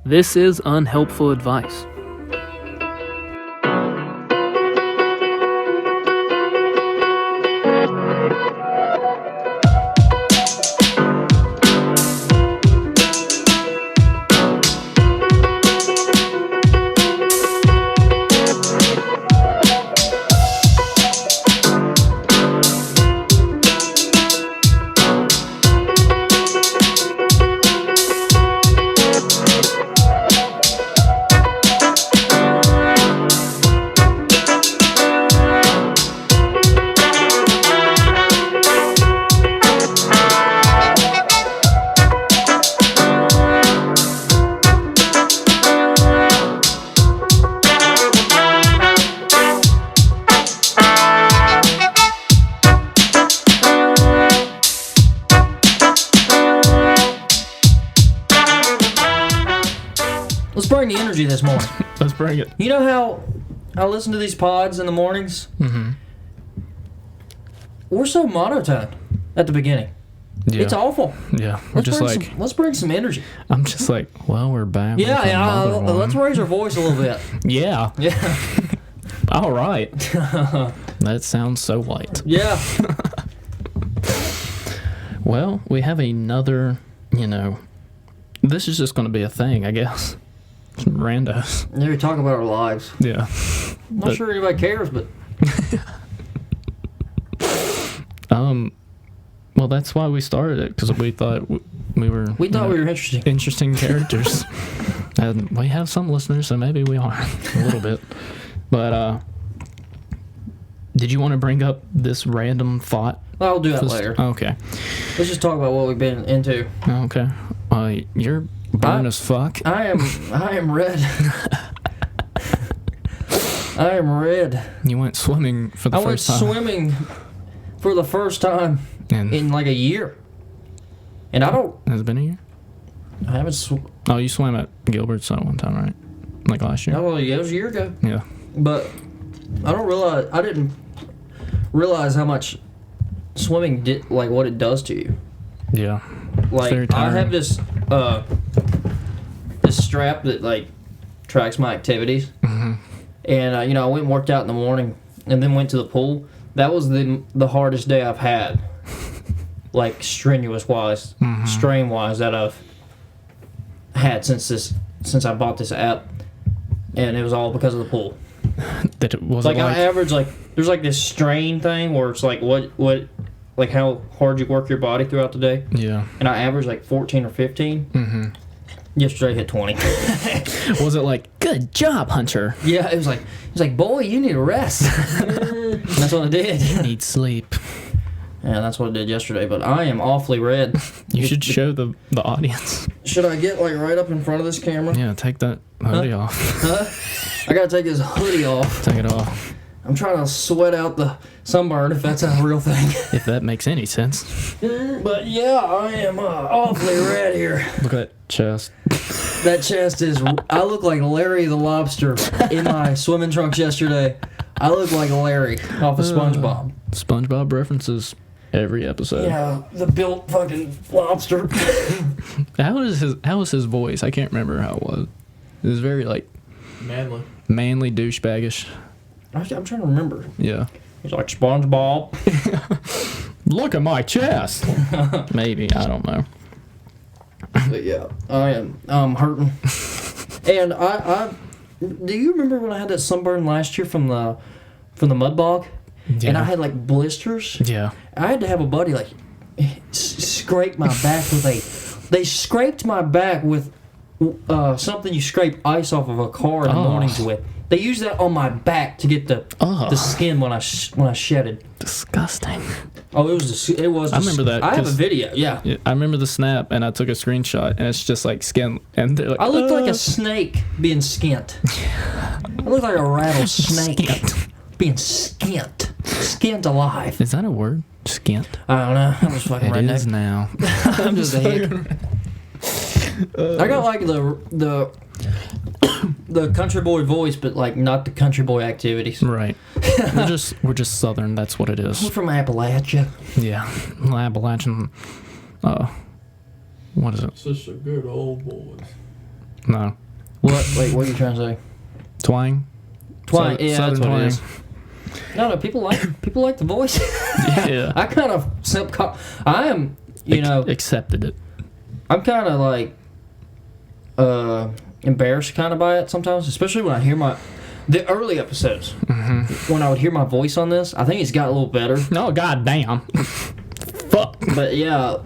This is Unhelpful Advice. Let's bring the energy this morning. Let's bring it. You know how I listen to these pods in the mornings? Mm-hmm. We're so monotone at the beginning. Yeah. It's awful. Yeah. We're just like, let's bring some energy. I'm just like, well, we're back. with another one. Let's raise our voice a little bit. Yeah. Yeah. All right. That sounds so white. Yeah. Well, we have another, this is just going to be a thing, I guess. Some randos. Yeah, we talk about our lives. Yeah. I'm not sure anybody cares, but well, that's why we started it, because we thought we were interesting characters. And we have some listeners, so maybe we are a little bit. But did you want to bring up this random thought? I'll do that later. Okay. Let's just talk about what we've been into. Okay. You're burn as fuck. I am red. I am red. You went swimming for the first time. I went swimming for the first time in like a year. And I don't... Has it been a year? I haven't Oh, you swam at Gilbert's one time, right? Like last year? No, yeah, it was a year ago. Yeah. But I didn't realize how much swimming did, like what it does to you. Yeah. Like, I have this strap that like tracks my activities. Mm-hmm. And I went and worked out in the morning and then went to the pool. That was the hardest day I've had. Like strenuous wise, strain wise, that I've had since I bought this app. And it was all because of the pool. I average there's like this strain thing where it's like what like how hard you work your body throughout the day. Yeah. And I average like 14 or 15. Mm-hmm. Yesterday I hit 20. Was it like, good job, Hunter? Yeah, it was like, boy, you need a rest. That's what I did. You need sleep. Yeah, that's what I did yesterday, but I am awfully red. You should show the audience. Should I get like right up in front of this camera? Yeah, take that hoodie off. Huh? I gotta take this hoodie off. Take it off. I'm trying to sweat out the sunburn, if that's a real thing. If that makes any sense. But yeah, I am awfully red here. Look at that chest. That chest is... I look like Larry the Lobster in my swimming trunks yesterday. I look like Larry off of SpongeBob. SpongeBob references every episode. Yeah, the built fucking lobster. How was his voice? I can't remember how it was. It was very like... Manly douchebaggish. I'm trying to remember. Yeah. He's like, SpongeBob. Look at my chest. Maybe, I don't know. But yeah, I'm hurting. And I do you remember when I had that sunburn last year from the mud bog? Yeah. And I had like blisters? Yeah. I had to have a buddy like scrape my back with they scraped my back with something you scrape ice off of a car in the mornings with. They used that on my back to get the skin when I shedded. Disgusting. Oh, it was. I remember that. I have a video. Yeah. I remember the snap, and I took a screenshot, and it's just like skin, and they're like, I looked like a snake being skint. I looked like a rattlesnake being skinned alive. Is that a word? Skint. I don't know. I'm just fucking redneck. It is now. I'm just a hick. I got like the country boy voice, but like not the country boy activities. Right. we're just Southern. That's what it is. We're from Appalachia. Yeah, Appalachian. What is it? Such a good old boys. No. What? Wait, what are you trying to say? Twang. Twang. Yeah, Southern that's what twang. it is. No, people like the voice. Yeah. I kind of I am, accepted it. I'm kind of like embarrassed kind of by it sometimes, especially when I hear the early episodes. When I would hear my voice on this, I think it's got a little better. No, goddamn. Fuck. But yeah,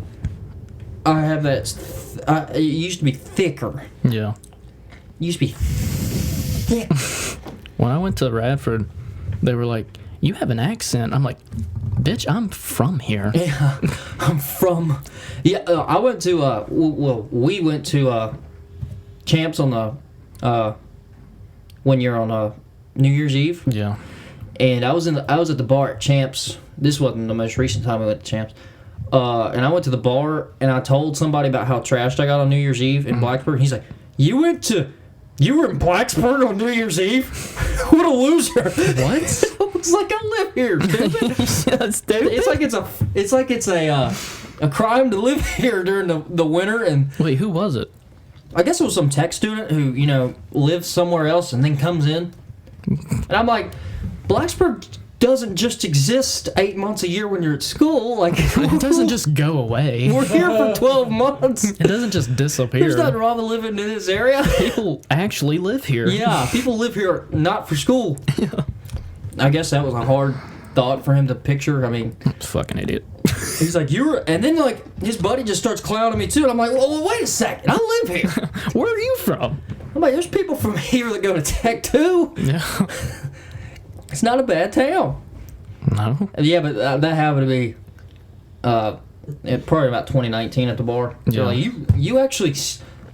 I have that. It used to be thicker. Yeah. It used to be thick. When I went to Radford, they were like, "You have an accent." I'm like, "Bitch, I'm from here." Yeah, I'm from. Yeah, I went to. We went to Champs on the when you're on New Year's Eve. Yeah. And I was at the bar at Champs. This wasn't the most recent time I went to Champs. And I went to the bar and I told somebody about how trashed I got on New Year's Eve in Blacksburg. And he's like, "You were in Blacksburg on New Year's Eve? What a loser!" What? It's like I live here, dude. That's stupid. It's like it's a crime to live here during the winter. And wait, who was it? I guess it was some tech student who lives somewhere else and then comes in. And I'm like, Blacksburg doesn't just exist 8 months a year when you're at school. Like, it doesn't just go away. We're here for 12 months. It doesn't just disappear. There's nothing wrong with living in this area. People actually live here. Yeah, people live here not for school. Yeah. I guess that was a hard thought for him to picture. I mean, fucking idiot. He's like, and then his buddy just starts clowning me too. And I'm like, well, wait a second, I live here. Where are you from? I'm like, there's people from here that go to tech too. Yeah. It's not a bad town. No. Yeah, but that happened to be probably about 2019 at the bar. Yeah. Like, you actually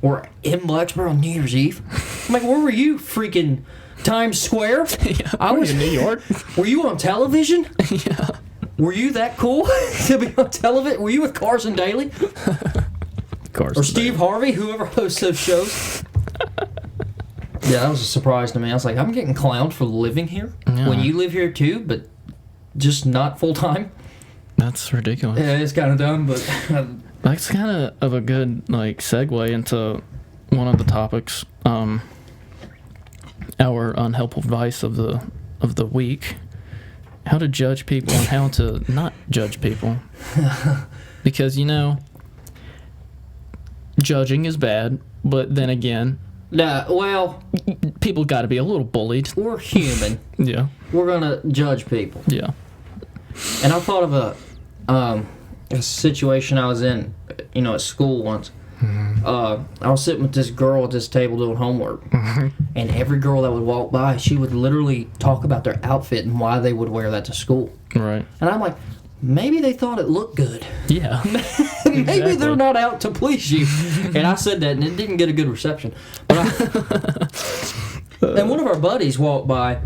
were in Blacksburg on New Year's Eve? I'm like, where were you? Freaking Times Square? Yeah, I was in New York. Were you on television? Yeah. Were you that cool to be on television? Were you with Carson Daly? Carson or Steve Harvey, whoever hosts those shows? Yeah, that was a surprise to me. I was like, I'm getting clowned for living here when you live here too, but just not full time. That's ridiculous. Yeah, it's kind of dumb, but that's kind of a good segue into one of the topics. Our unhelpful advice of the week: how to judge people and how to not judge people. Because judging is bad, but then again. Nah, well, people got to be a little bullied. We're human. Yeah. We're gonna judge people. Yeah. And I thought of a situation I was in, at school once. I was sitting with this girl at this table doing homework, and every girl that would walk by, she would literally talk about their outfit and why they would wear that to school. Right. And I'm like, maybe they thought it looked good. Yeah. Maybe exactly. They're not out to please you. And I said that, and it didn't get a good reception. But and one of our buddies walked by,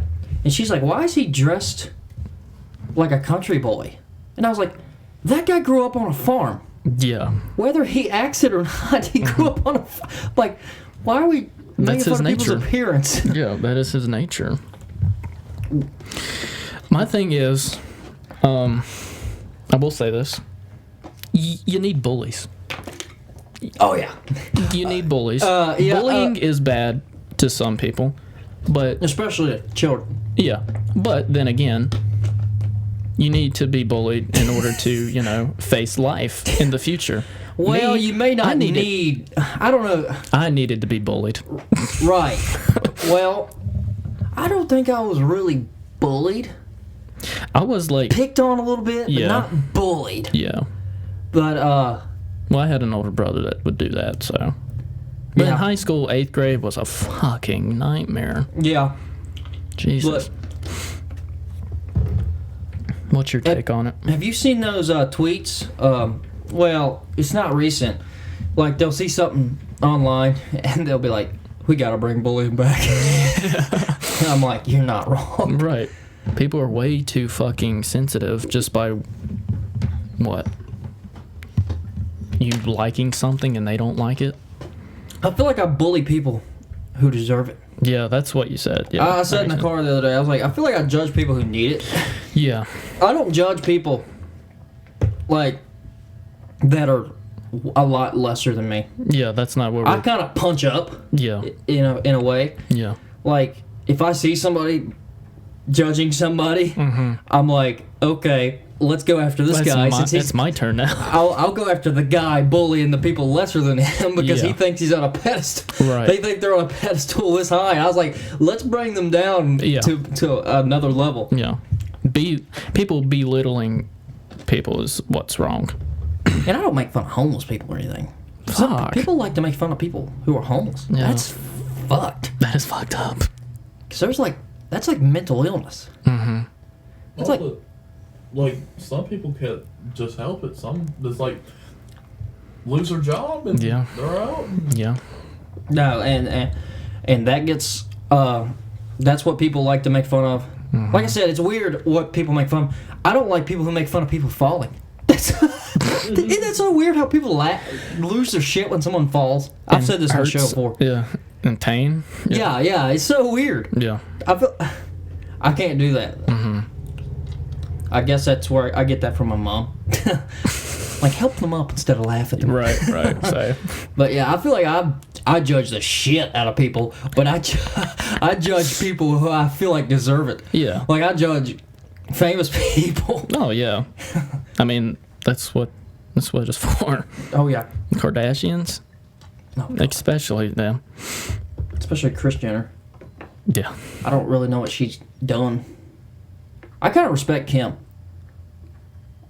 and she's like, "Why is he dressed like a country boy?" And I was like, that guy grew up on a farm. Yeah. Whether he acts it or not, he grew up on a farm. Like, why are we making fun of people's appearance? Yeah, that is his nature. My thing is, I will say this. You need bullies. Oh, yeah. You need bullies. Yeah, bullying is bad to some people, but... especially children. Yeah, but then again, you need to be bullied in order to, face life in the future. Well, you may not need... I don't know. I needed to be bullied. Right. Well, I don't think I was really bullied. I was picked on a little bit, but not bullied. Yeah. But, well, I had an older brother that would do that, so... But in high school, 8th grade was a fucking nightmare. Yeah. Jesus. What's your take on it? Have you seen those tweets? Well, it's not recent. Like, they'll see something online, and they'll be like, we gotta bring bullying back. And I'm like, you're not wrong. Right. People are way too fucking sensitive just by... what? You liking something and they don't like it? I feel like I bully people who deserve it. Yeah, that's what you said. Yeah, I said in the car the other day, I was like, I feel like I judge people who need it. Yeah. I don't judge people, that are a lot lesser than me. Yeah, that's not what I kind of punch up. Yeah. In a way. Yeah. Like, if I see somebody judging somebody, I'm like, okay, let's go after this guy. It's my turn now. I'll go after the guy bullying the people lesser than him because he thinks he's on a pedestal. Right. They think they're on a pedestal this high. I was like, let's bring them down to another level. Yeah. People belittling people is what's wrong. And I don't make fun of homeless people or anything. Fuck. People like to make fun of people who are homeless. Yeah. That's fucked. That is fucked up. Because that's like mental illness. Mm-hmm. It's like some people can't just help it. Some just like lose their job and they're out. Yeah. No, and that gets that's what people like to make fun of. Mm-hmm. Like I said, it's weird what people make fun of. I don't like people who make fun of people falling. Isn't that so weird how people lose their shit when someone falls? I've said this on the show before. Yeah. And pain. Yeah, it's so weird. Yeah. I can't do that. Mm-hmm. I guess that's where I get that from my mom. Like, help them up instead of laugh at them. Right. So. But yeah, I feel like I judge the shit out of people, but I judge people who I feel like deserve it. Yeah. Like, I judge famous people. Oh yeah. I mean, that's what it's for. Oh yeah. Kardashians. No. Especially them. Especially Kris Jenner. Yeah. I don't really know what she's done. I kind of respect Kim.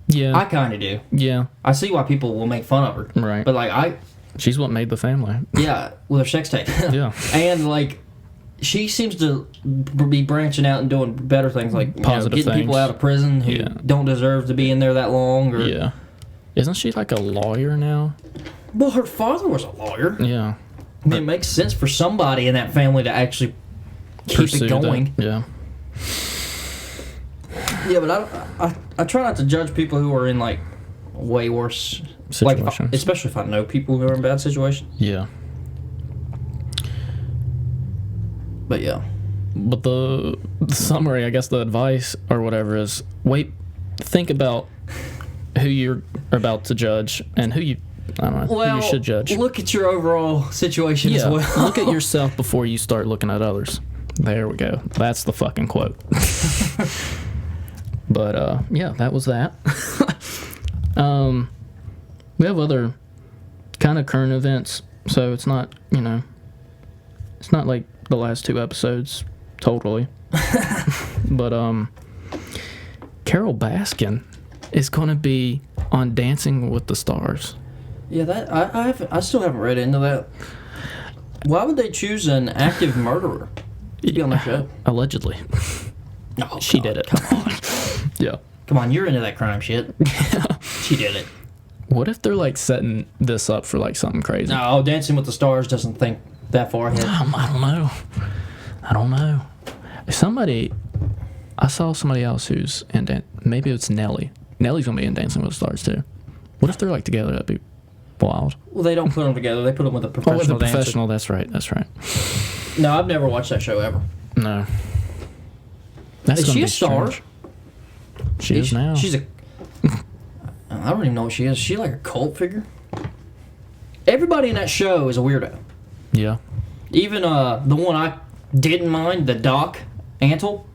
Yeah. I kind of do. Yeah. I see why people will make fun of her. Right. But like she's what made the family. Yeah, with her sex tape. Yeah. And like, she seems to be branching out and doing better things, like positive getting things. people out of prison who don't deserve to be in there that long. Or yeah. Isn't she like a lawyer now? Well, her father was a lawyer. Yeah. I mean, it makes sense for somebody in that family to actually keep it going. That. Yeah. Yeah, but I try not to judge people who are in like way worse situations. Like especially if I know people who are in bad situations. Yeah. But yeah. But the summary, I guess the advice or whatever is think about who you're about to judge and who you who you should judge. Look at your overall situation as well. Look at yourself before you start looking at others. There we go. That's the fucking quote. But yeah, that was that. We have other kind of current events, so it's not, it's not like the last two episodes totally. But Carol Baskin is going to be on Dancing with the Stars. Yeah, that I still haven't read into that. Why would they choose an active murderer to be on the show? Allegedly. No, she did it. Come on. Yeah. Come on, you're into that crime shit. She did it. What if they're like setting this up for like something crazy? No, Dancing with the Stars doesn't think that far ahead. I don't know. I saw somebody else who's in maybe it's Nelly. Nelly's gonna be in Dancing with the Stars too. What if they're like together? That'd be wild. Well, they don't put them together. They put them with a professional dancer. Professional. That's right. No, I've never watched that show ever. No. Is she a star? She is now. She's a. I don't even know what she is. Is she like a cult figure? Everybody in that show is a weirdo. Yeah. Even the one I didn't mind, the Doc Antle.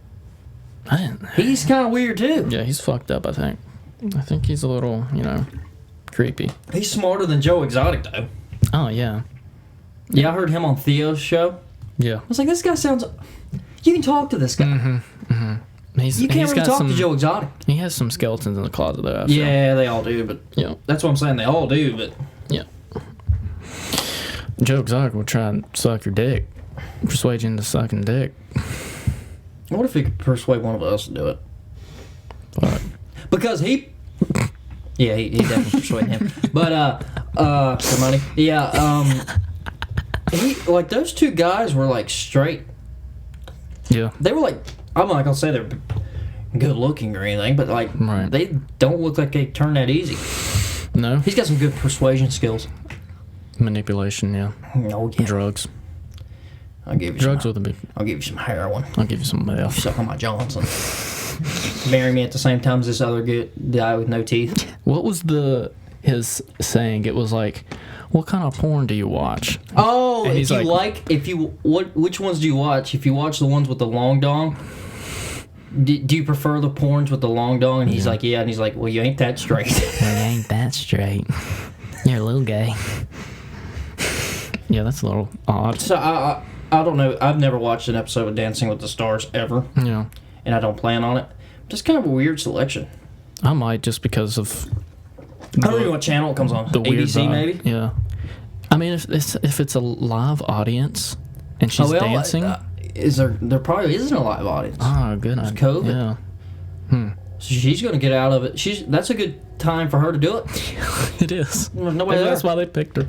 He's kind of weird too. Yeah, he's fucked up. I think he's a little, creepy. He's smarter than Joe Exotic though. Oh yeah. Yeah, I heard him on Theo's show. Yeah. I was like, this guy sounds. You can talk to this guy. Mm-hmm. Mm-hmm. You can't really talk to Joe Exotic. He has some skeletons in the closet though. Yeah, they all do, but that's what I'm saying. They all do, but yeah. Joe Exotic will try and suck your dick, persuade you into sucking dick. What if he could persuade one of us to do it? What? Because he definitely persuaded him. But for money, he like those two guys were like straight. Yeah. They were like, I'm not gonna say they're good looking or anything, but like they don't look like they turn that easy. No. He's got some good persuasion skills. Manipulation, yeah. Oh yeah. Drugs. I'll give you drugs some, with a big. I'll give you some heroin. I'll give you some meth. Suck on my Johnson. Marry me at the same time as this other good guy with no teeth. What was the his saying. It was like, "What kind of porn do you watch?" Oh, and which ones do you watch? If you watch the ones with the long dong, do you prefer the porns with the long dong? And he's like, yeah, and he's like, well, you ain't that straight. Well, you ain't that straight. You're a little gay. Yeah, that's a little odd. So I don't know. I've never watched an episode of Dancing with the Stars ever. Yeah. And I don't plan on it. Just kind of a weird selection. I might, just because of... I don't even know what channel it comes on. The ABC maybe? Yeah. I mean, if it's a live audience and she's dancing... there probably isn't a live audience. Oh, good. It's COVID. Yeah. So she's going to get out of it. That's a good time for her to do it. It is. Nobody there. That's why they picked her.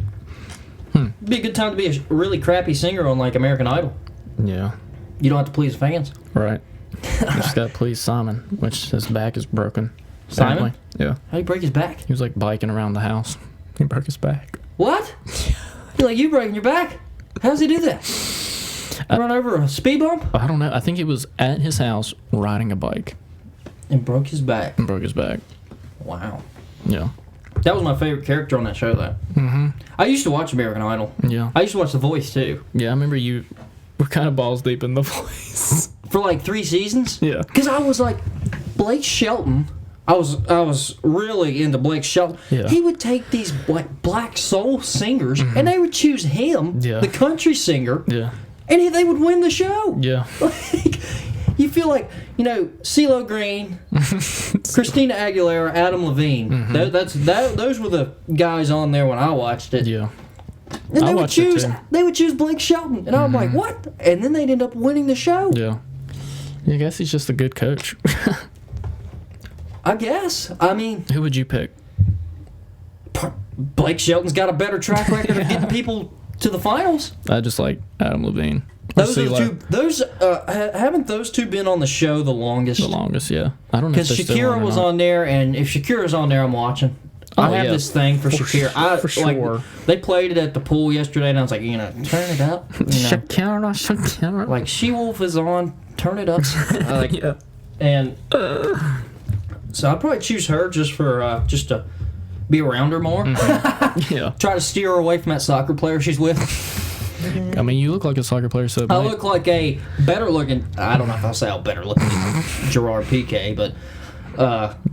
It'd be a good time to be a really crappy singer on, like, American Idol. Yeah. You don't have to please fans. Right. You just got to please Simon, which his back is broken. Simon? Apparently. Yeah. How'd he break his back? He was, like, biking around the house. He broke his back. What? You're like, you breaking your back? How's he do that? Run over a speed bump? I don't know. I think he was at his house riding a bike. And broke his back. Wow. Yeah. That was my favorite character on that show, though. Mm-hmm. I used to watch American Idol. Yeah. I used to watch The Voice, too. Yeah, I remember you were kind of balls deep in The Voice. For like 3 seasons? Yeah. Because I was like, Blake Shelton... I was really into Blake Shelton. Yeah. He would take these black soul singers, and they would choose him, the country singer, and they would win the show. Yeah. Like, you feel like, CeeLo Green, Christina Aguilera, Adam Levine. Those were the guys on there when I watched it. Yeah. And they would choose Blake Shelton, and I'm like, what? And then they'd end up winning the show. Yeah. I guess he's just a good coach. I guess. I mean... Who would you pick? Blake Shelton's got a better track record of getting people to the finals. I just like Adam Levine. Those are the two. Haven't those two been on the show the longest? The longest, yeah. I don't know if because Shakira was on there, and if Shakira's on there, I'm watching. I have this thing for Shakira. For sure. Like, they played it at the pool yesterday, and I was like, turn it up. Shakira. Like, She-Wolf is on. Turn it up. Yeah. And... So I'd probably choose her just to be around her more. Yeah. Try to steer her away from that soccer player she's with. I mean, you look like a soccer player, so... I look like a better-looking... I don't know if I'll say I'm better-looking than Gerard Piqué, but...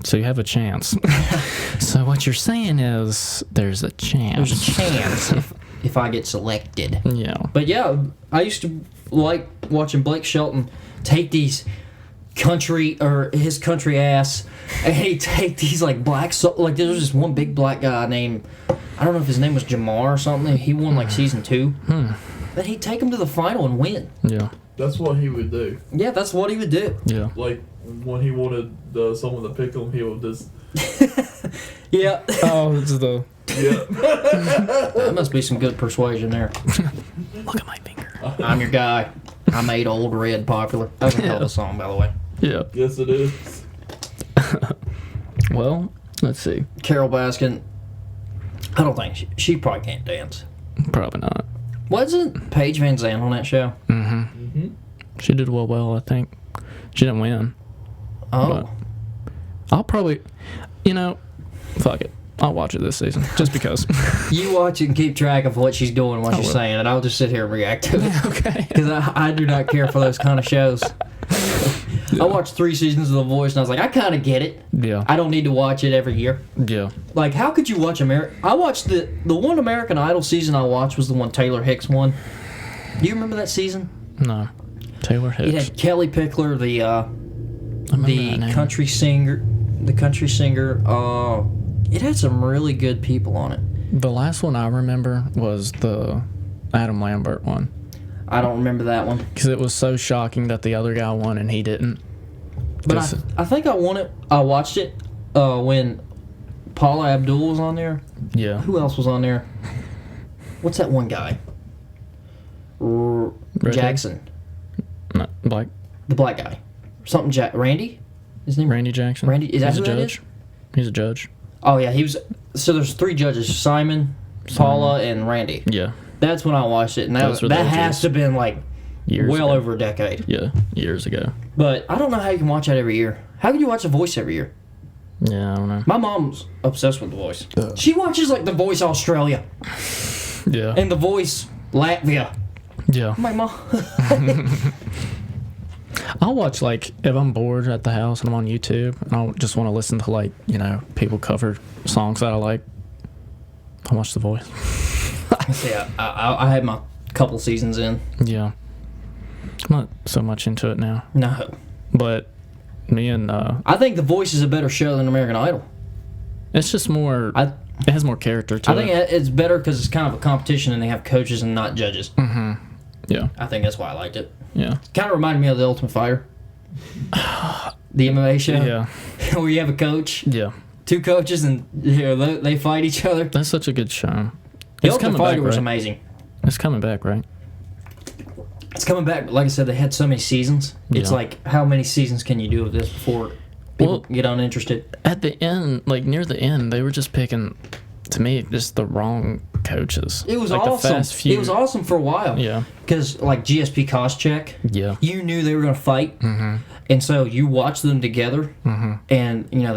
So you have a chance. So what you're saying is there's a chance. There's a chance if I get selected. Yeah. But yeah, I used to like watching Blake Shelton take these... his country ass, and he'd take these like black like there was this one big black guy named, I don't know if his name was Jamar or something. He won like season 2. But he'd take him to the final and win. Yeah. That's what he would do. Yeah, that's what he would do. Yeah. Like when he wanted someone to pick him, he would just. Yeah. Oh, it's the. Yeah. That must be some good persuasion there. Look at my finger. I'm your guy. I made Old Red popular. That's a hell of a song, by the way. Yeah. Yes, it is. Well, let's see. Carol Baskin. I don't think she probably can't dance. Probably not. Wasn't Paige Van Zandt on that show? Mm-hmm. She did well, I think. She didn't win. Oh. I'll probably, fuck it. I'll watch it this season, just because. You watch it and keep track of what she's doing, what she's saying, and I'll just sit here and react to it. Okay. Because I do not care for those kind of shows. Yeah. I watched 3 seasons of The Voice, and I was like, I kind of get it. Yeah. I don't need to watch it every year. Yeah. Like, how could you watch I watched the one American Idol season I watched was the one Taylor Hicks won. Do you remember that season? No. Taylor Hicks. It had Kelly Pickler, the country singer. The country singer. It had some really good people on it. The last one I remember was the Adam Lambert one. I don't remember that one. Because it was so shocking that the other guy won and he didn't. But I think I watched it when Paula Abdul was on there. Yeah. Who else was on there? What's that one guy? Jackson. No, black. The black guy. Something Randy? His name? Randy Jackson. Randy, is that He's who a that judge. is? He's a judge. Oh yeah, he was. So there's 3 judges: Simon, Paula, and Randy. Yeah. That's when I watched it, and that has to have been like years well ago. over a decade. Yeah, years ago. But I don't know how you can watch that every year. How can you watch The Voice every year? Yeah, I don't know. My mom's obsessed with The Voice. She watches like The Voice Australia. Yeah. And The Voice Latvia. Yeah. My mom. I'll watch, like, if I'm bored at the house and I'm on YouTube and I just want to listen to, like, you know, people cover songs that I like, I watch The Voice. Yeah, I had my couple seasons in. Yeah. I'm not so much into it now. No. But me and... I think The Voice is a better show than American Idol. it's just more... it has more character to it. I think it's better because it's kind of a competition and they have coaches and not judges. Mm-hmm. Yeah. I think that's why I liked it. Yeah. Kind of reminded me of The Ultimate Fighter. The MMA show. Yeah. Where you have a coach. Yeah. Two coaches and they fight each other. That's such a good show. The Ultimate Fighter was amazing. It's coming back, right? It's coming back. Like I said, they had so many seasons. It's like, how many seasons can you do of this before people get uninterested? At the end, like near the end, they were just picking, to me, just the wrong coaches. It was like awesome. It was awesome for a while. Yeah. Because, like, GSP Koscheck, you knew they were going to fight. Mm-hmm. And so you watched them together, mm-hmm. and, you know,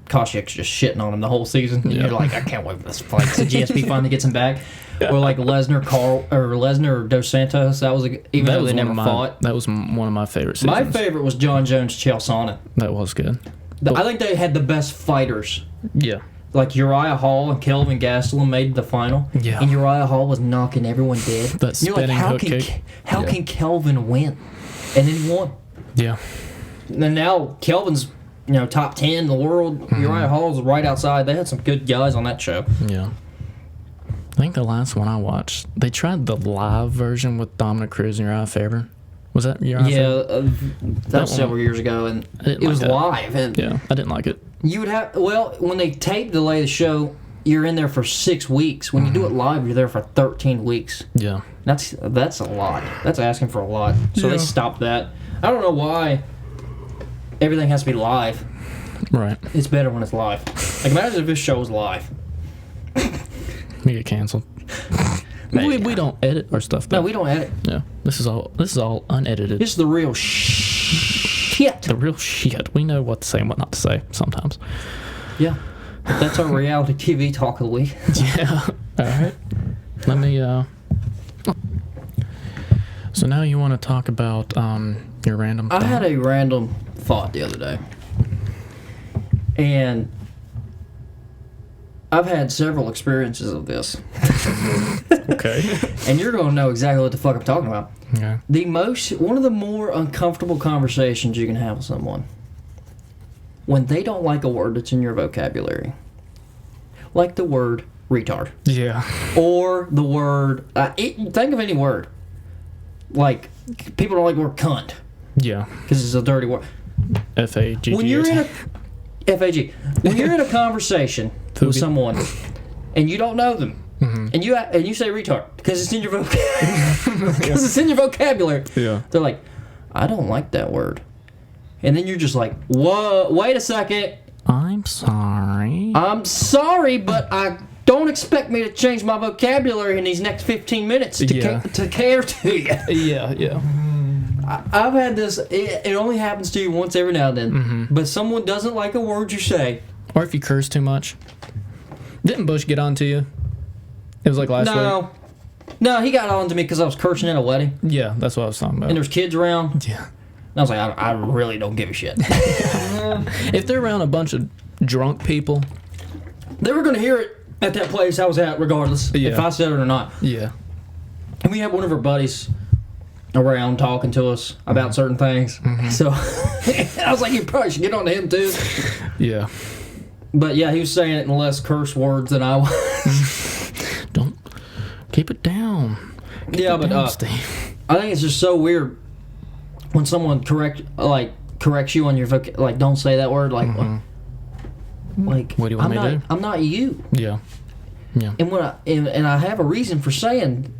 Koscheck's just shitting on him the whole season. And you're like, I can't wait for this fight. So GSP finally gets him back. Or, like, Lesnar or Dos Santos. That was, even though they never fought. That was one of my favorite seasons. My favorite was John Jones, Chael Sonnen. That was good. I think they had the best fighters. Yeah. Like Uriah Hall and Kelvin Gastelum made the final. Yeah. And Uriah Hall was knocking everyone dead. That spinning hook kick. How can Kelvin win? And then he won. Yeah. And now Kelvin's, you know, top 10 in the world. Mm-hmm. Uriah Hall's right outside. They had some good guys on that show. Yeah. I think the last one I watched, they tried the live version with Dominic Cruz and Uriah Faber. Was that Uriah Faber? That was several years ago, and it was live. And yeah, I didn't like it. You would have, when they tape delay the show, you're in there for 6 weeks. When you do it live, you're there for 13 weeks. Yeah. That's a lot. That's asking for a lot. So they stopped that. I don't know why everything has to be live. Right. It's better when it's live. Like, imagine if this show was live. We get canceled. We don't edit our stuff. Though. No, we don't edit. Yeah. This is all unedited. This is the real shit. The real shit. We know what to say and what not to say sometimes. Yeah. That's our reality TV talk of the week. Yeah. All right. Let me. So now you want to talk about your random thought? I had a random thought the other day. And I've had several experiences of this. Okay. And you're going to know exactly what the fuck I'm talking about. Yeah. One of the more uncomfortable conversations you can have with someone when they don't like a word that's in your vocabulary. Like the word retard. Yeah. Or the word, think of any word. Like, people don't like the word cunt. Yeah. Because it's a dirty word. F-A-G-G. When you're in a F-A-G. When you're in a conversation with someone and you don't know them, and you say retard because it's in your vocabulary. Yeah. They're like, I don't like that word. And then you're just like, whoa, wait a second. I'm sorry. I'm sorry, but I don't expect me to change my vocabulary in these next 15 minutes to care to you. Yeah, yeah. I've had this, it only happens to you once every now and then, but someone doesn't like a word you say. Or if you curse too much. Didn't Bush get on to you? It was like last week? No, he got on to me because I was cursing at a wedding. Yeah, that's what I was talking about. And there's kids around. Yeah. And I was like, I really don't give a shit. If they're around a bunch of drunk people, they were going to hear it at that place I was at regardless, if I said it or not. Yeah. And we had one of our buddies around talking to us about certain things. So I was like, you probably should get on to him too. Yeah. But yeah, he was saying it in less curse words than I was. Don't keep it down. Keep it down, Steve. I think it's just so weird when someone corrects you on your like, don't say that word. Like, like, what do you want me to do? I'm not you. Yeah. Yeah. And when I have a reason for saying,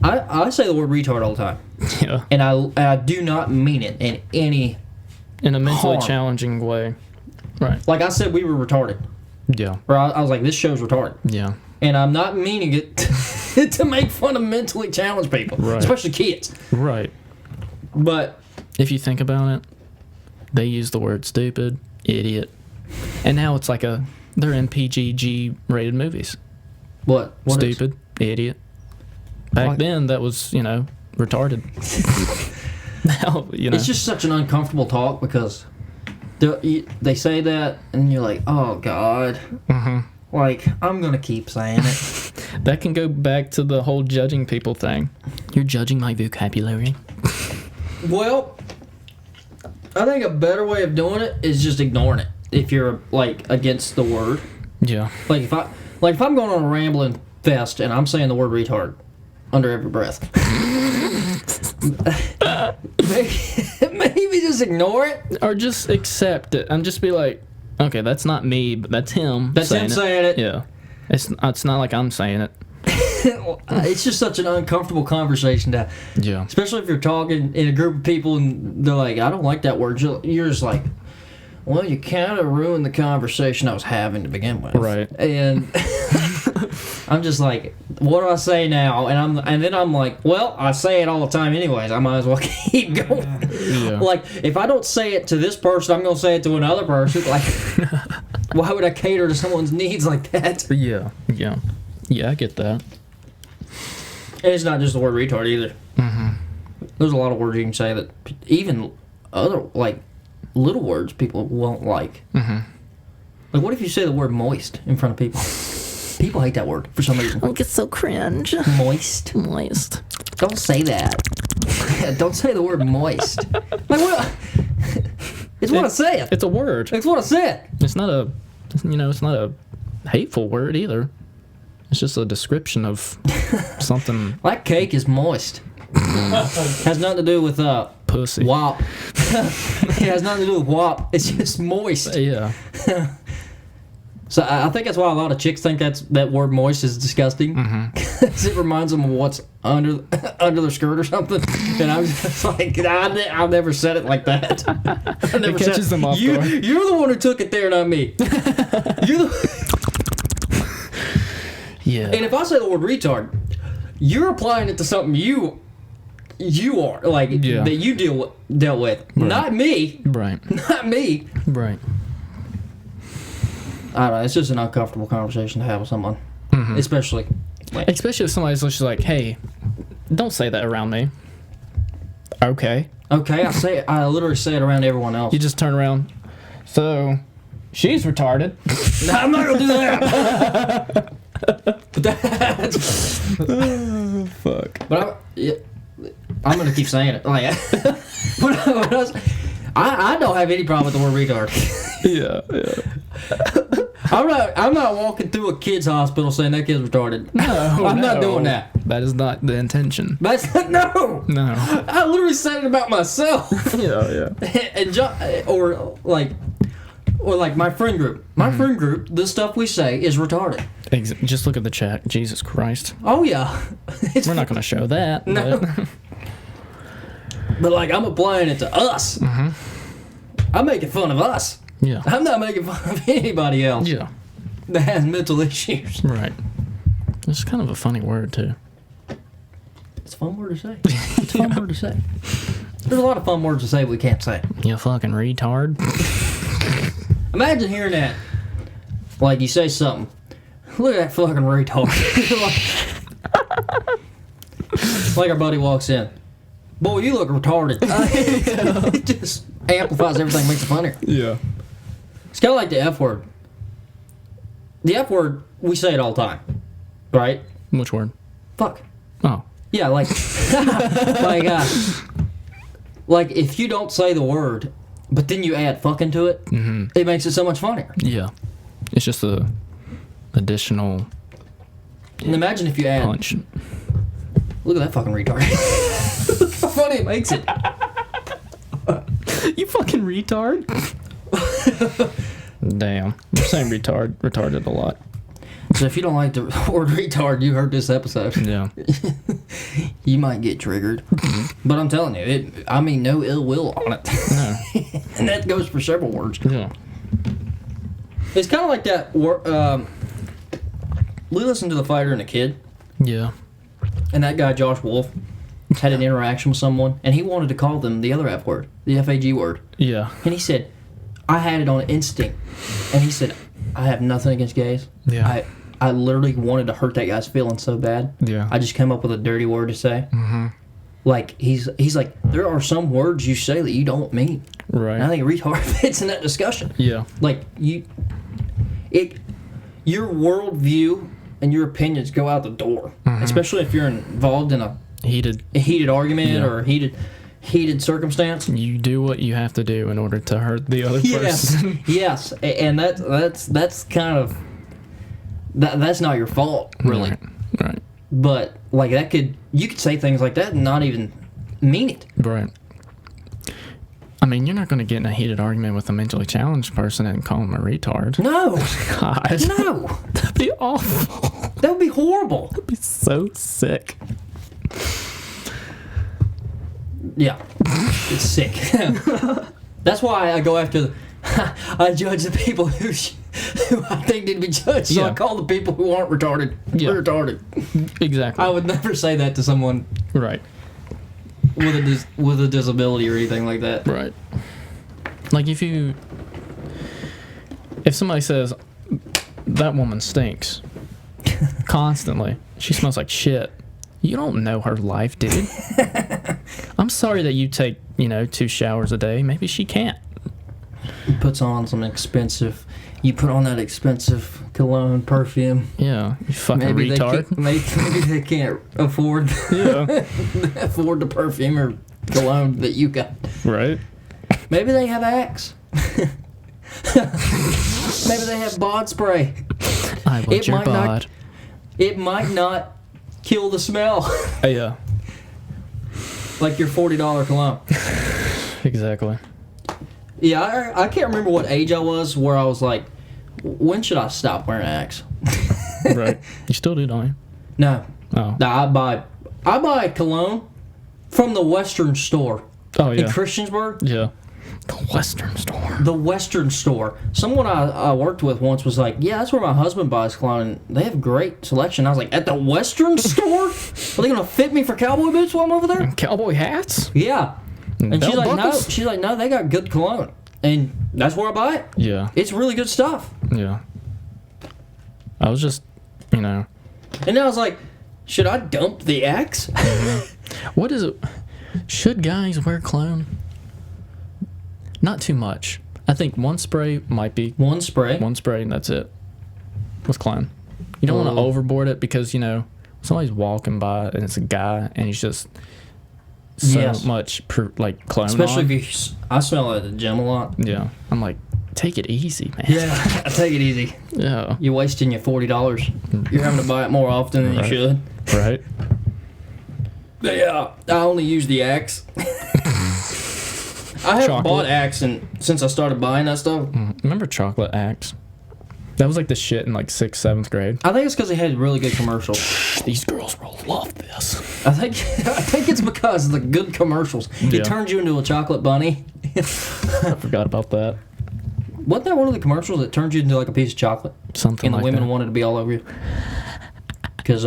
I say the word retard all the time. Yeah. And I do not mean it in a mentally harm. Challenging way. Right. Like I said, we were retarded. Yeah. Or I was like, this show's retarded. Yeah. And I'm not meaning it to make fun of mentally challenged people, especially kids. Right. But if you think about it, they use the word stupid, idiot, And now it's like they're PG rated movies. What Stupid, idiot. Back then, that was, retarded. Now, It's just such an uncomfortable talk because they say that, and you're like, oh, God. Mm-hmm. Like, I'm going to keep saying it. That can go back to the whole judging people thing. You're judging my vocabulary. Well, I think a better way of doing it is just ignoring it if you're, like, against the word. Yeah. Like, if I'm going on a rambling fest and I'm saying the word retard under every breath, maybe just ignore it. Or just accept it and just be like, okay, that's not me, but that's him. That's him saying it. Yeah. It's not like I'm saying it. It's just such an uncomfortable conversation to have. Yeah. Especially if you're talking in a group of people and they're like, I don't like that word. You're just like, well, you kind of ruined the conversation I was having to begin with. Right. And I'm just like, what do I say now? And then I'm like, well, I say it all the time anyways. I might as well keep going. Yeah. Like, if I don't say it to this person, I'm going to say it to another person. Like, why would I cater to someone's needs like that? Yeah. Yeah. Yeah, I get that. And it's not just the word retard either. Mm-hmm. There's a lot of words you can say that even other, like, little words people won't like. Mm-hmm. Like, what if you say the word moist in front of people? People hate that word for some reason. Oh, it's so cringe. Moist. Moist. Don't say that. Don't say the word moist. Like, what? It's what I said. It's a word. It's what I said. It's not a hateful word either. It's just a description of something. Like cake is moist. Has nothing to do with Pussy. WAP. It has nothing to do with WAP. It's just moist. Yeah. So I think that's why a lot of chicks think that word moist is disgusting. Mm-hmm. It reminds them of what's under their skirt or something. And I'm just like, I've never said it like that. It catches them off guard. You're the one who took it there, not me. Yeah. And if I say the word retard, you're applying it to something you are like that you dealt with, right. Not me. Right. Not me. Right. I don't know. It's just an uncomfortable conversation to have with someone, especially if somebody's just like, "Hey, don't say that around me." Okay. Okay, I say it. I literally say it around everyone else. You just turn around. So, she's retarded. No, I'm not gonna do that. Fuck. But I'm gonna keep saying it. Like, I don't have any problem with the word retard. Yeah. I'm not walking through a kid's hospital saying that kid's retarded. No, I'm not doing that. That is not the intention. No. I literally said it about myself. Yeah. And or like my friend group. My friend group, the stuff we say is retarded. Just look at the chat. Jesus Christ. Oh yeah. We're not going to show that. No. But like, I'm applying it to us. Mm-hmm. I'm making fun of us. Yeah. I'm not making fun of anybody else. Yeah. That has mental issues. Right. It's kind of a funny word too. It's a fun word to say. It's a fun word to say. There's a lot of fun words to say we can't say. You fucking retard. Imagine hearing that. Like, you say something. Look at that fucking retard. Like our buddy walks in. Boy, you look retarded. It just amplifies everything, makes it funnier. Yeah. It's kind of like the F word. The F word, we say it all the time. Right? Which word? Fuck. Oh. Yeah, like, like if you don't say the word, but then you add fucking to it, it makes it so much funnier. Yeah. It's just a additional And imagine if you add... punch. Look at that fucking retard. How funny it makes it. You fucking retard. Damn. You're saying retarded a lot. So if you don't like the word retard, you heard this episode. Yeah. You might get triggered. But I'm telling you, I mean no ill will on it. No. And that goes for several words. Yeah. It's kind of like that... we listened to The Fighter and the Kid. Yeah. And that guy, Josh Wolf, had an interaction with someone, and he wanted to call them the other F word, the FAG word. Yeah. And he said, I had it on instinct. And he said, I have nothing against gays. Yeah. I literally wanted to hurt that guy's feelings so bad. Yeah. I just came up with a dirty word to say. Mm-hmm. Like, he's like, there are some words you say that you don't mean. Right. And I think retard fits in that discussion. Yeah. Like, your worldview and your opinions go out the door. Mm-hmm. Especially if you're involved in a heated argument or heated circumstance. You do what you have to do in order to hurt the other person. Yes. And that's kind of... That's not your fault, really. Right. But like you could say things like that and not even mean it. Right. I mean, you're not going to get in a heated argument with a mentally challenged person and call them a retard. No. God. No. That'd be awful. That would be horrible. That'd be so sick. Yeah. It's sick. That's why I go after I judge the people who I think need to be judged. So I call the people who aren't retarded retarded. Exactly. I would never say that to someone right with a disability or anything like that. Right. Like if somebody says that woman stinks constantly, she smells like shit. You don't know her life, dude. I'm sorry that you take 2 showers a day. Maybe she can't. He puts on some expensive... You put on that expensive cologne perfume. Yeah, you fucking retard. Maybe they can't afford afford the perfume or cologne that you got. Right. Maybe they have Axe. Maybe they have bod spray. I want your bod. It might not kill the smell. Yeah. Like your $40 cologne. Exactly. Yeah, I can't remember what age I was where I was like, when should I stop wearing Axe? Right. You still do, don't you? No. Oh. No, I buy cologne from the Western store. Oh, yeah. In Christiansburg. Yeah. The Western store. The Western store. Someone I worked with once was like, yeah, that's where my husband buys cologne, and they have great selection. I was like, at the Western store? Are they going to fit me for cowboy boots while I'm over there? And cowboy hats? Yeah. And she's like, buckles? no. She's like, no, they got good cologne. And that's where I buy it. Yeah. It's really good stuff. Yeah. I was just, And then I was like, should I dump the Axe? What is it? Should guys wear cologne? Not too much. I think one spray might be. One spray, and that's it. With cologne. You don't want to overboard it because, somebody's walking by and it's a guy and he's just so much cologne. Especially if I smell it at the gym a lot. Yeah. I'm like, take it easy, man. Yeah, take it easy. Yeah. You're wasting your $40. You're having to buy it more often than you should. Right. Yeah, I only use the Axe. I haven't bought Axe since I started buying that stuff. Remember Chocolate Axe? That was like the shit in 6th, 7th grade. I think it's because they had really good commercials. These girls will love this. I think it's because of the good commercials. It turns you into a chocolate bunny. I forgot about that. Wasn't that one of the commercials that turned you into a piece of chocolate? Something like that. And the women wanted to be all over you. Because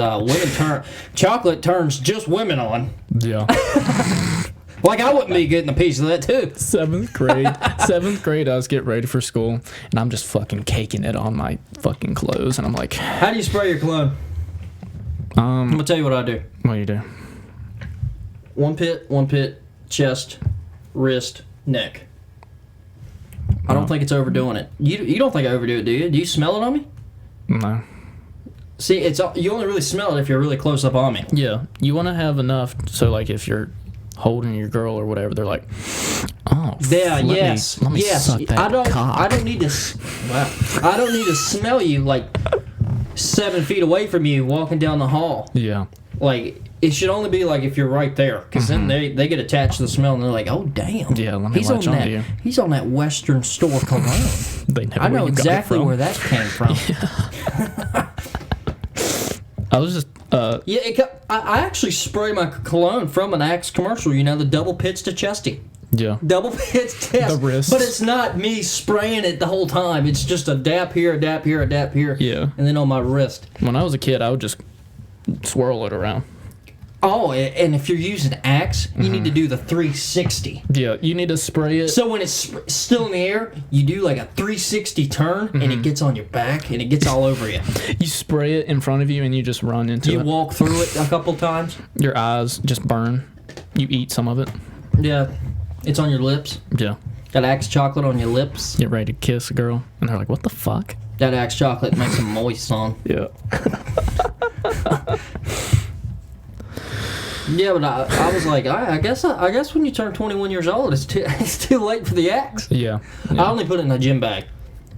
chocolate turns just women on. Yeah. I wouldn't be getting a piece of that too. 7th grade, I was getting ready for school, and I'm just fucking caking it on my fucking clothes, and I'm like... How do you spray your cologne? I'm going to tell you what I do. What do you do? One pit, chest, wrist, neck. I don't think it's overdoing it. You don't think I overdo it, do you? Do you smell it on me? No. See, you only really smell it if you're really close up on me. Yeah. You want to have enough, so if you're holding your girl or whatever, they're like, oh, yeah, let me suck that cock. I don't need to smell you 7 feet away from you walking down the hall. Yeah. It should only be if you're right there, because then they get attached to the smell and they're like, oh damn. Yeah, let me latch on to you. He's on that Western store cologne. I know exactly where that came from. Yeah. I was just. I actually spray my cologne from an Axe commercial. The double pits to chesty. Yeah. Double pits test. The wrist. But it's not me spraying it the whole time. It's just a dap here, a dap here, a dap here. Yeah. And then on my wrist. When I was a kid, I would just swirl it around. Oh, and if you're using axe, you need to do the 360. Yeah, you need to spray it. So when it's still in the air, you do like a 360 turn, and it gets on your back, and it gets all over you. You spray it in front of you, and you just run into it. You walk through it a couple times. Your eyes just burn. You eat some of it. Yeah, it's on your lips. Yeah. Got Axe chocolate on your lips. Get ready to kiss a girl, and they're like, what the fuck? That Axe chocolate makes them moist, son. Yeah. Yeah, but I was like, I guess when you turn 21 years old, it's too late for the axe. Yeah. I only put it in a gym bag,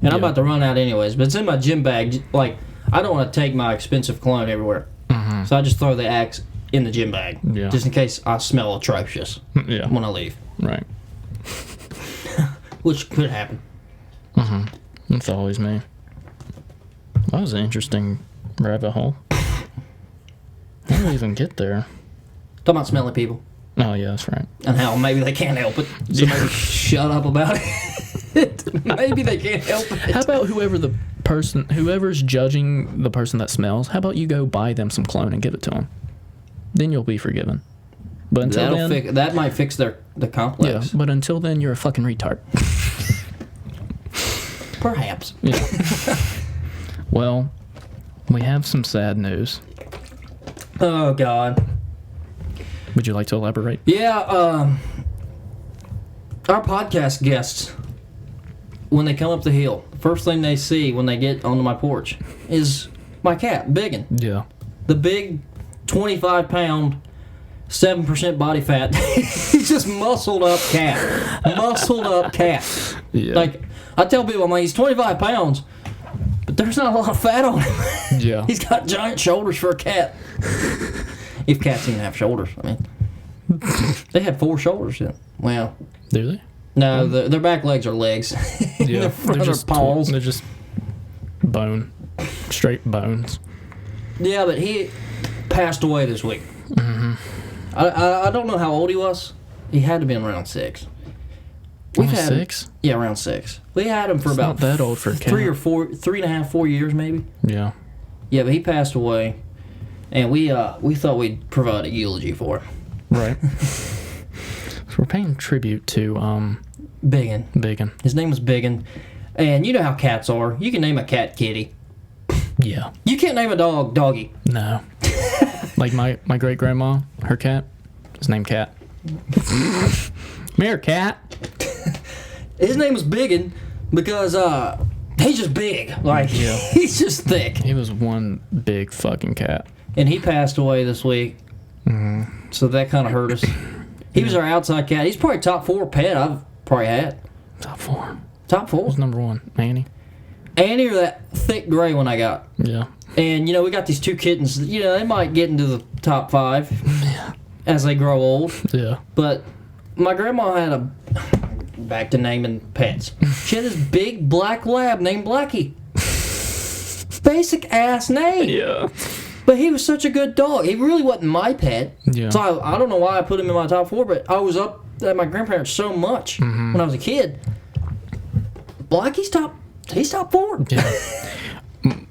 and I'm about to run out anyways. But it's in my gym bag. Like, I don't want to take my expensive cologne everywhere, so I just throw the axe in the gym bag, just in case I smell atrocious when I leave. Right. Which could happen. That's always me. That was an interesting rabbit hole. How do we even get there? Talking about smelly people. Oh, yeah, that's right. And how maybe they can't help it. So maybe shut up about it. Maybe they can't help it. How about whoever's judging the person that smells, how about you go buy them some cologne and give it to them? Then you'll be forgiven. But until then... that might fix the complex. Yeah, but until then, you're a fucking retard. Perhaps. Yeah. Well, we have some sad news. Oh, God. Would you like to elaborate? Yeah, our podcast guests, when they come up the hill, the first thing they see when they get onto my porch is my cat, Biggin. Yeah. The big 25-pound, 7% body fat, he's just muscled up cat. Muscled up cat. Yeah. Like, I tell people, I'm like, he's 25 pounds, but there's not a lot of fat on him. Yeah. He's got giant shoulders for a cat. If cats even have shoulders, I mean. They had 4 shoulders then. Well. Do they? No, their back legs are legs. Yeah. Their front are paws. They're just bone. Straight bones. Yeah, but he passed away this week. I don't know how old he was. He had to be around 6. We've had 6? Yeah, around 6. We had him for it's about not that old for a cat. 3.5, 4 years maybe. Yeah. Yeah, but he passed away. And we thought we'd provide a eulogy for him. Right. So we're paying tribute to Biggin. His name was Biggin. And you know how cats are. You can name a cat Kitty. Yeah. You can't name a dog Doggy. No. Like my great grandma, her cat is named Cat. Come here, Cat. His name was Biggin because he's just big. Like he's just thick. He was one big fucking cat. And he passed away this week. So that kind of hurt us. He was our outside cat. He's probably top 4 pet I've probably had. Top 4. Top 4. Who's number 1? Annie? Annie or that thick gray one I got. Yeah. And, we got these 2 kittens. They might get into the top 5 as they grow old. Yeah. But my grandma had back to naming pets. She had this big black lab named Blackie. Basic ass name. Yeah. But he was such a good dog. He really wasn't my pet. Yeah. So I don't know why I put him in my top 4, but I was up at my grandparents so much when I was a kid. Blackie's top 4. Yeah.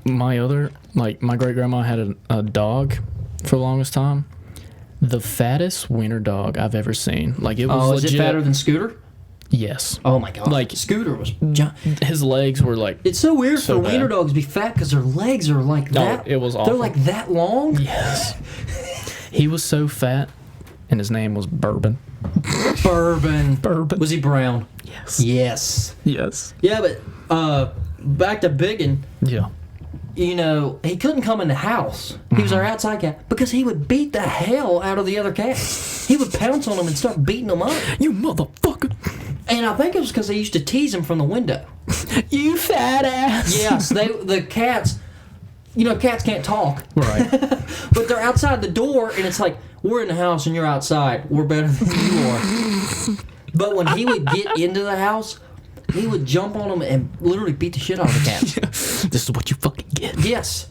My great grandma had a dog for the longest time. The fattest wiener dog I've ever seen. Like it was legit. Is it fatter than Scooter? Yes. Oh my god. Like Scooter was. His legs were like. It's so weird for wiener dogs to be fat because their legs are like that. It was awful. They're like that long. Yes. He was so fat, and his name was Bourbon. Bourbon. Was he brown? Yes. Yes. Yeah, but back to Biggin. Yeah. He couldn't come in the house. He was our outside cat because he would beat the hell out of the other cats. He would pounce on them and start beating them up. You motherfucker. And I think it was because they used to tease him from the window. You fat ass. Yes, the cats, cats can't talk. Right. But they're outside the door, and it's like, we're in the house and you're outside. We're better than you are. But when he would get into the house, he would jump on them and literally beat the shit out of the cats. This is what you fucking get. Yes,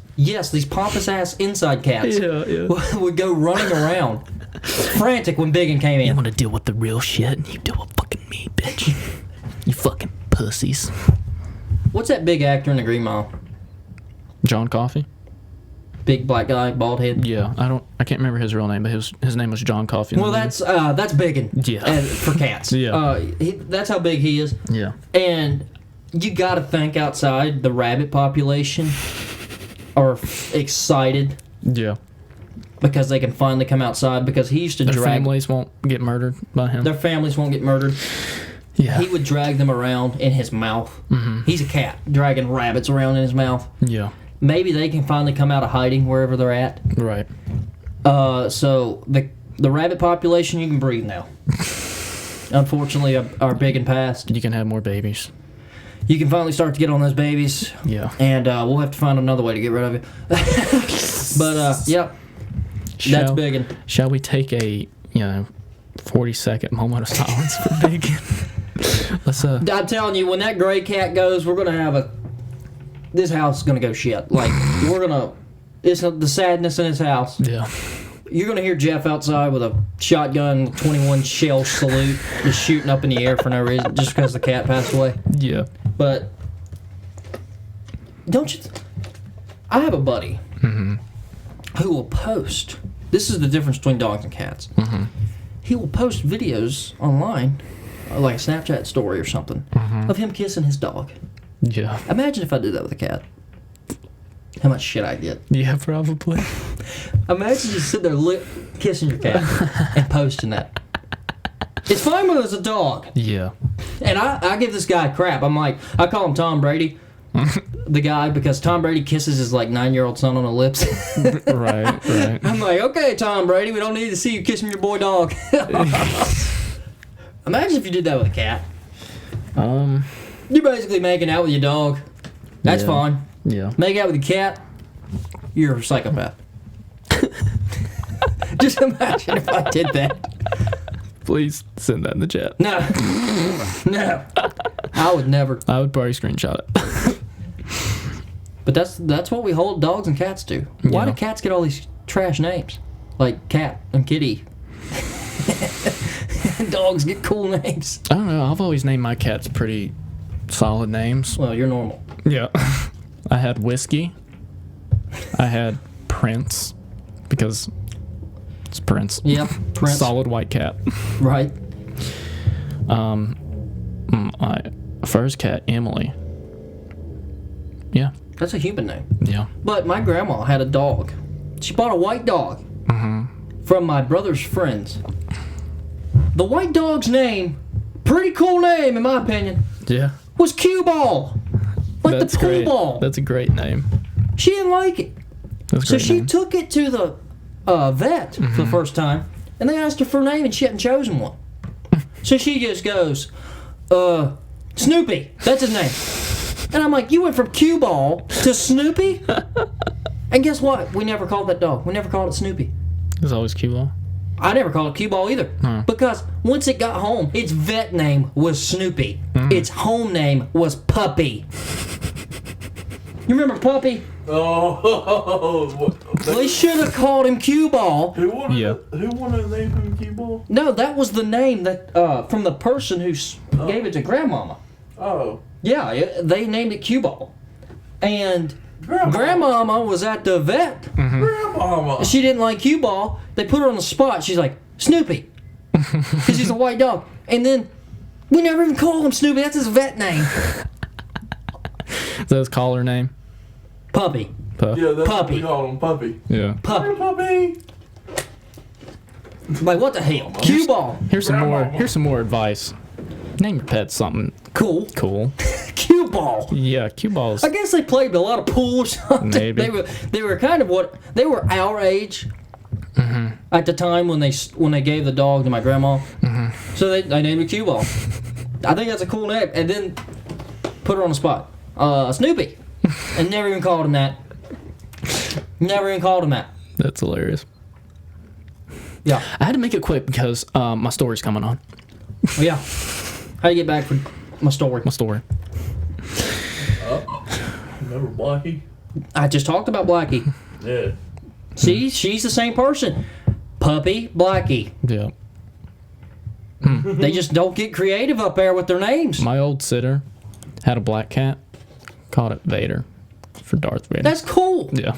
these pompous-ass inside cats would go running around, frantic when Biggin came in. You want to deal with the real shit, and you deal with fucking me, bitch. You fucking pussies. What's that big actor in the Green Mile? John Coffey? big black guy, bald head. Yeah, I can't remember his real name, but his name was John Coffey. Well, that's biggin'. Yeah. For cats. Yeah. That's how big he is. Yeah. And you got to think outside. The rabbit population are excited. Yeah. Because they can finally come outside. Because he used to Their drag. families won't get murdered by him. Their families won't get murdered. Yeah. He would drag them around in his mouth. Mm-hmm. He's a cat, dragging rabbits around in his mouth. Yeah. Maybe they can finally come out of hiding wherever they're at. Right. So the rabbit population, you can breathe now. Unfortunately, are big and past. You can have more babies. You can finally start to get on those babies. Yeah. And we'll have to find another way to get rid of it. But, yep. That's biggin'. Shall we take a, 40-second moment of silence for Biggin? Let's I'm telling you, when that gray cat goes, we're gonna have this house is gonna go shit. Like it's the sadness in this house. Yeah. You're gonna hear Jeff outside with a shotgun, 21 shell salute, just shooting up in the air for no reason, just because the cat passed away. Yeah. But don't you? I have a buddy who will post. This is the difference between dogs and cats. Mm-hmm. He will post videos online, like a Snapchat story or something, of him kissing his dog. Yeah. Imagine if I did that with a cat. How much shit I'd get. Yeah, probably. Imagine just sitting there kissing your cat and posting that. It's fine when it's a dog. Yeah. And I give this guy crap. I'm like, I call him Tom Brady, the guy, because Tom Brady kisses his 9-year-old son on the lips. Right. I'm like, okay, Tom Brady, we don't need to see you kissing your boy dog. Imagine if you did that with a cat. You're basically making out with your dog. That's fine. Yeah. Make out with your cat, you're a psychopath. Just imagine if I did that. Please send that in the chat. No. I would never. I would probably screenshot it. But that's what we hold dogs and cats to. Why do cats get all these trash names? Like cat and kitty. Dogs get cool names. I don't know. I've always named my cats pretty solid names. Well, you're normal. Yeah. I had Whiskey. I had Prince. Because it's Prince. Yeah, Prince. Solid white cat. Right. My first cat, Emily. Yeah. That's a human name. Yeah. But my grandma had a dog. She bought a white dog from my brother's friends. The white dog's name, pretty cool name in my opinion, Yeah. was Cue Ball. Like That's the pool great. ball. That's a great name. She didn't like it. That's a So great she name. took it to the vet for the first time, and they asked her for a name, and she hadn't chosen one. So she just goes, Snoopy. That's his name. And I'm like, you went from Cue Ball to Snoopy? And guess what? We never called that dog. We never called it Snoopy. It was always Q-Ball. I never called it Cue Ball either. Because once it got home, its vet name was Snoopy. Its home name was Puppy. You remember Puppy? Oh, They should have called him Cue Ball. Who wanted to name him Cue Ball? No, that was the name that from the person who gave it to Grandmama. Oh. Yeah, they named it Cue Ball. And Grandmama was at the vet. Grandmama. She didn't like Cue Ball. They put her on the spot. She's like, Snoopy. Because he's a white dog. And then we never even called him Snoopy. That's his vet name. Is that his collar name? Puppy. Yeah, that's Puppy. what we call him, Puppy. Yeah. Puppy. Puppy. Like, what the hell? Cue Ball. Here's some more advice. Name your pet something Cool. Cue Ball. Yeah, Q-balls. I guess they played a lot of pool or something. Maybe. They were kind of they were our age at the time when they gave the dog to my grandma. So they named it Cue Ball. I think that's a cool name. And then put her on the spot. Snoopy. And never even called him that. Never even called him that. That's hilarious. Yeah. I had to make it quick because my story's coming on. Well, yeah. How do you get back for my story? My story. Remember Blackie? I just talked about Blackie. Yeah. See, she's the same person. Puppy, Blackie. Yeah. They just don't get creative up there with their names. My old sitter had a black cat. Called it Vader for Darth Vader. That's cool. Yeah.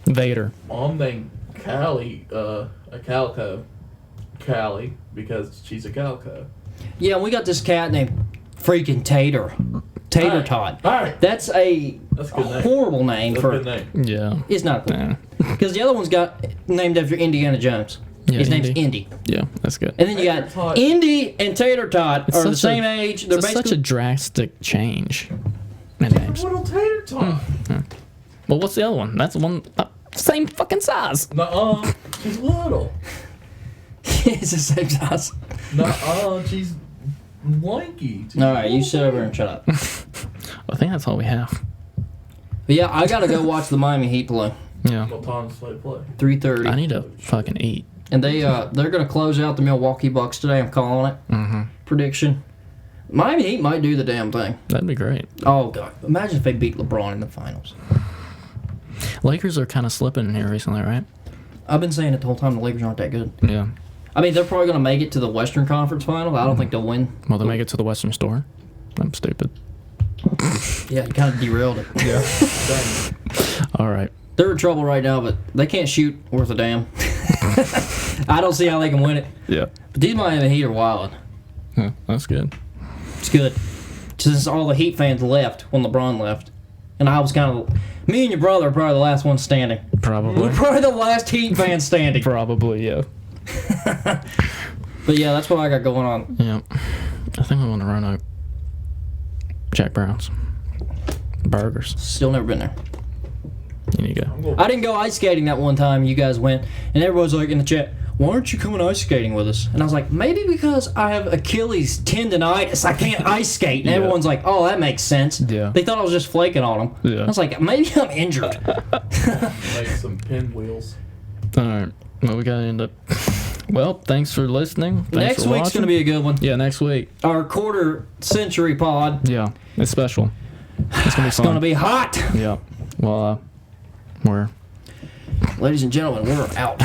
Vader. Mom named Callie, a calico, Callie, because she's a calico. Yeah, we got this cat named freaking Tater Tot. All right. That's a good horrible name That's for. a good name. Yeah. It's not cool. Because the other one's got named after Indiana Jones. Yeah, His name's Indy. Yeah, that's good. And then you got Indy and Tater Tot are the same age. They're it's basically such a drastic change in names. Little tater tot. Well, what's the other one? That's the one same fucking size. Nuh-uh, she's little. it's the same size. Nuh-uh, she's lanky. All right, you sit over and shut up. I think that's all we have. But yeah, I gotta go watch the Miami Heat play. Yeah. What time does they play? 3:30. I need to fucking eat. And they're gonna close out the Milwaukee Bucks today. I'm calling it. Mm-hmm. Prediction. Miami Heat might do the damn thing. That'd be great. Oh god, imagine if they beat LeBron in the finals. Lakers are kind of slipping here recently, right? I've been saying it the whole time. The Lakers aren't that good. Yeah. I mean, they're probably gonna make it to the Western Conference final. But I don't think they'll win. Well, they make it to the Western store. I'm stupid. Yeah, you kind of derailed it. Yeah. All right. They're in trouble right now, but they can't shoot worth a damn. I don't see how they can win it. Yeah. But these Miami Heat are wild. Yeah, that's good. It's good. Since all the Heat fans left when LeBron left. And I was kind of... Me and your brother are probably the last ones standing. Probably. We're probably the last Heat fans standing. Probably, yeah. But yeah, that's what I got going on. Yeah. I think I want to run a Jack Brown's. Burgers. Still never been there. You need to go. I didn't go ice skating that one time you guys went. And everyone's like in the chat, why aren't you coming ice skating with us? And I was like, maybe because I have Achilles tendonitis. I can't ice skate. And everyone's like, oh, that makes sense. Yeah. They thought I was just flaking on them. Yeah. I was like, maybe I'm injured. Make some pinwheels. All right. Well, we got to end up. Well, thanks for listening. Thanks Next for week's watching. going to be a good one. Yeah, next week. Our quarter century pod. Yeah, it's special. It's going to be fun. It's going to be hot. Yeah. Well, we're... Ladies and gentlemen, we're out.